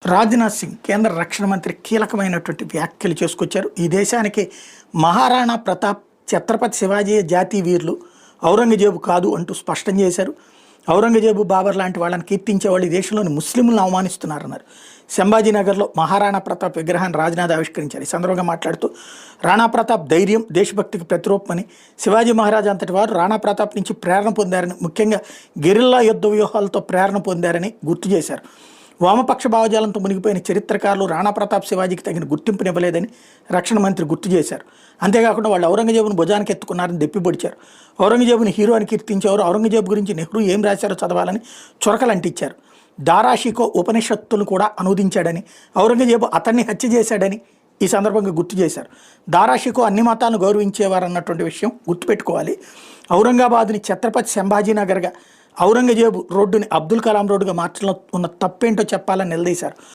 రాజ్నాథ్ సింగ్ కేంద్ర రక్షణ మంత్రి కీలకమైనటువంటి వ్యాఖ్యలు చేసుకొచ్చారు. ఈ దేశానికి మహారాణా ప్రతాప్, ఛత్రపతి శివాజీ జాతీయ వీరులు, ఔరంగజేబు కాదు అంటూ స్పష్టం చేశారు. ఔరంగజేబు, బాబర్ లాంటి వాళ్ళని కీర్తించే వాళ్ళు ఈ దేశంలోని ముస్లింలను అవమానిస్తున్నారన్నారు. సంభాజీనగర్లో మహారాణా ప్రతాప్ విగ్రహాన్ని రాజ్నాథ్ ఆవిష్కరించారు. ఈ సందర్భంగా మాట్లాడుతూ రాణా ప్రతాప్ ధైర్యం, దేశభక్తికి ప్రతిరూపమని, శివాజీ మహారాజ్ అంతటి వారు రాణా ప్రతాప్ నుంచి ప్రేరణ పొందారని, ముఖ్యంగా గెరిల్లా యుద్ధ వ్యూహాలతో ప్రేరణ పొందారని గుర్తు చేశారు. వామపక్ష భావజాలంతో మునిగిపోయిన చరిత్రకారులు రాణా ప్రతాప్ శివాజీకి తగిన గుర్తింపునివ్వలేదని రక్షణ మంత్రి గుర్తు చేశారు. అంతేకాకుండా వాళ్ళు ఔరంగజేబును భుజానికి ఎత్తుకున్నారని దెప్పిపొడిచారు. ఔరంగజేబుని హీరో అని కీర్తించేవారు. ఔరంగజేబు గురించి నెహ్రూ ఏం రాశారో చదవాలని చురకలంటించారు. దారాషికో ఉపనిషత్తులు కూడా అనువదించాడని, ఔరంగజేబు అతన్ని హత్య చేశాడని ఈ సందర్భంగా గుర్తు చేశారు. దారాషికో అన్ని మతాలను గౌరవించేవారు అన్నటువంటి విషయం గుర్తుపెట్టుకోవాలి. ఔరంగాబాద్ని ఛత్రపతి సంభాజీనగర్గా, ఔరంగజేబు రోడ్డుని అబ్దుల్ కలాం రోడ్డుగా మార్చడంలో ఉన్న తప్పేంటో చెప్పాలని నిలదీశారు.